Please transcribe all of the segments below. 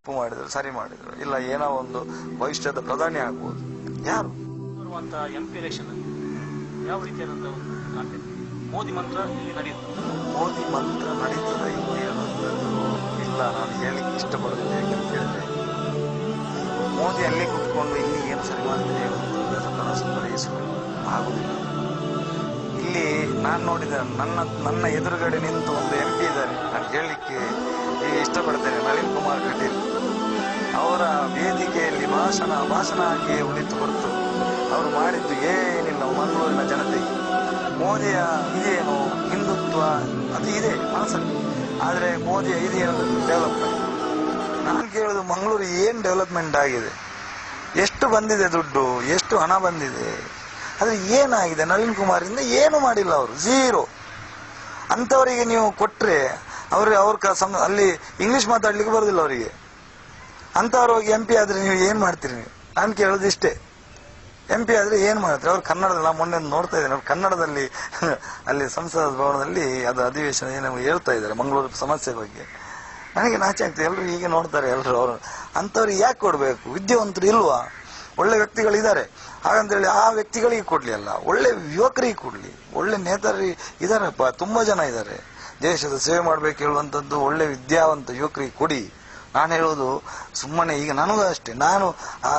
ತಪ್ಪು ಮಾಡಿದ್ರು, ಸರಿ ಮಾಡಿದ್ರು, ಇಲ್ಲ ಏನೋ ಒಂದು ಭವಿಷ್ಯದ ಪ್ರಧಾನಿ ಆಗ್ಬೋದು. ಯಾರು MP ಎಲೆಕ್ಷನ್ ಯಾವ ರೀತಿಯಾದಂತಹ ಒಂದು ಕಾಣ್ತದೆ? ಮೋದಿ ಮಂತ್ರ ಇಲ್ಲಿ ನಡೆಯುತ್ತೆ, ಮೋದಿ ಮಂತ್ರ ನಡೀತದೆ ಇಲ್ಲಿ ಹೇಳುವಂಥದ್ದು ಇಲ್ಲ. ನಾನು ಹೇಳಿಕ್ಕೆ ಇಷ್ಟಪಡೋದಿಲ್ಲ. ಯಾಕಂತ ಹೇಳಿದ್ರೆ ಮೋದಿ ಅಲ್ಲಿ ಕುತ್ಕೊಂಡು ಇಲ್ಲಿ ಏನು ಸರಿ ಮಾಡ್ತೇನೆ ಹೇಳುವಂಥದ್ದು ಬರೆಯಿಸುವುದು ಆಗುದಿಲ್ಲ. ಇಲ್ಲಿ ನಾನು ನೋಡಿದ ನನ್ನ ಎದುರುಗಡೆ ನಿಂತು ಒಂದು MP ಇದ್ದಾರೆ, ನಾನು ಹೇಳಲಿಕ್ಕೆ ಇಷ್ಟಪಡ್ತೇನೆ, ನಳಿನ್ ಕುಮಾರ್ ಕಟೀಲ್. ಅವರ ವೇದಿಕೆಯಲ್ಲಿ ಭಾಷಣ ಆಗಿ ಉಳಿತು ಹೊರತು ಅವರು ಮಾಡಿದ್ದು ಏನಿಲ್ಲ ಮಂಗಳೂರಿನ ಜನತೆಗೆ. ಮೋದಿಯ ಇದೇನು ಹಿಂದುತ್ವ ಅದು ಇದೆ ಮನಸ್ಸಲ್ಲಿ, ಆದರೆ ಮೋದಿಯ ಇದೇನು ಡೆವಲಪ್ಮೆಂಟ್. ನಾನು ಕೇಳೋದು ಮಂಗಳೂರು ಏನು ಡೆವಲಪ್ಮೆಂಟ್ ಆಗಿದೆ, ಎಷ್ಟು ಬಂದಿದೆ ದುಡ್ಡು, ಎಷ್ಟು ಹಣ ಬಂದಿದೆ, ಆದರೆ ಏನಾಗಿದೆ? ನಳಿನ್ ಕುಮಾರಿಂದ ಏನು ಮಾಡಿಲ್ಲ ಅವರು, ಝೀರೋ. ಅಂಥವರಿಗೆ ನೀವು ಕೊಟ್ರೆ ಅಲ್ಲಿ ಇಂಗ್ಲಿಷ್ ಮಾತಾಡ್ಲಿಕ್ಕೆ ಬರೋದಿಲ್ಲ ಅವರಿಗೆ. ಅಂಥವ್ರು ಹೋಗಿ MP ಆದ್ರೆ ನೀವು ಏನ್ ಮಾಡ್ತೀರಿ? ನೀವು ನಾನು ಕೇಳೋದು ಇಷ್ಟೇ, MP ಆದ್ರೆ ಏನ್ ಮಾಡ್ತೀರಿ? ಅವ್ರು ಕನ್ನಡದಲ್ಲಿ, ನಾನು ಮೊನ್ನೆ ನೋಡ್ತಾ ಇದ್ದೇನೆ, ಅವ್ರು ಕನ್ನಡದಲ್ಲಿ ಅಲ್ಲಿ ಸಂಸದ ಭವನದಲ್ಲಿ ಅದು ಅಧಿವೇಶನ ಏನೋ ಹೇಳ್ತಾ ಇದ್ದಾರೆ ಮಂಗಳೂರು ಸಮಸ್ಯೆ ಬಗ್ಗೆ. ನನಗೆ ನಾಚೆ ಆಗ್ತದೆ. ಎಲ್ಲರೂ ಹೀಗೆ ನೋಡ್ತಾರೆ ಎಲ್ಲರೂ. ಅವರು ಅಂಥವ್ರಿಗೆ ಯಾಕೆ ಕೊಡ್ಬೇಕು? ವಿದ್ಯಾವಂತರು ಇಲ್ವಾ? ಒಳ್ಳೆ ವ್ಯಕ್ತಿಗಳಿದ್ದಾರೆ, ಹಾಗಂತೇಳಿ ಆ ವ್ಯಕ್ತಿಗಳಿಗೆ ಕೊಡ್ಲಿ ಅಲ್ಲ, ಒಳ್ಳೆ ಯುವಕರಿಗೆ ಕೊಡ್ಲಿ, ಒಳ್ಳೆ ನೇತಾರರು ಇದಾರಪ್ಪ, ತುಂಬಾ ಜನ ಇದ್ದಾರೆ. ದೇಶದ ಸೇವೆ ಮಾಡ್ಬೇಕು ಹೇಳುವಂಥದ್ದು ಒಳ್ಳೆ ವಿದ್ಯಾವಂತ ಯುವಕರಿಗೆ ಕೊಡಿ. ನಾನು ಹೇಳೋದು ಸುಮ್ಮನೆ ಈಗ ನನಗೂ ಅಷ್ಟೇ,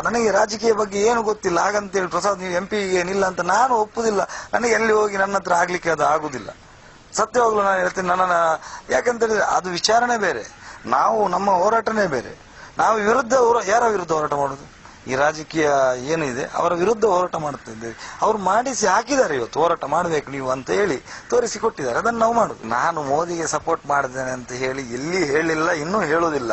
ನನಗೆ ರಾಜಕೀಯ ಬಗ್ಗೆ ಏನು ಗೊತ್ತಿಲ್ಲ, ಹಾಗಂತೇಳಿ ಪ್ರಸಾದ್ ನೀವು MP ಏನಿಲ್ಲ ಅಂತ ನಾನು ಒಪ್ಪುದಿಲ್ಲ. ನನಗೆ ಎಲ್ಲಿ ಹೋಗಿ ನನ್ನ ಹತ್ರ ಆಗ್ಲಿಕ್ಕೆ ಅದು ಆಗುದಿಲ್ಲ. ಸತ್ಯವಾಗ್ಲೂ ನಾನು ಹೇಳ್ತೀನಿ. ಯಾಕಂತ ಹೇಳಿದ್ರೆ ಅದು ವಿಚಾರಣೆ ಬೇರೆ, ನಮ್ಮ ಹೋರಾಟನೇ ಬೇರೆ. ನಾವು ಯಾರ ವಿರುದ್ಧ ಹೋರಾಟ ಮಾಡೋದು? ಈ ರಾಜಕೀಯ ಏನಿದೆ ಅವರ ವಿರುದ್ಧ ಹೋರಾಟ ಮಾಡ್ತಾ ಇದ್ದೇವೆ. ಅವ್ರು ಮಾಡಿಸಿ ಹಾಕಿದ್ದಾರೆ, ಇವತ್ತು ಹೋರಾಟ ಮಾಡ್ಬೇಕು ನೀವು ಅಂತ ಹೇಳಿ ತೋರಿಸಿ ಕೊಟ್ಟಿದ್ದಾರೆ, ಅದನ್ನು ನಾವು ಮಾಡುದು. ನಾನು ಮೋದಿಗೆ ಸಪೋರ್ಟ್ ಮಾಡಿದ್ದೇನೆ ಅಂತ ಹೇಳಿ ಎಲ್ಲಿ ಹೇಳಿಲ್ಲ, ಇನ್ನೂ ಹೇಳುವುದಿಲ್ಲ.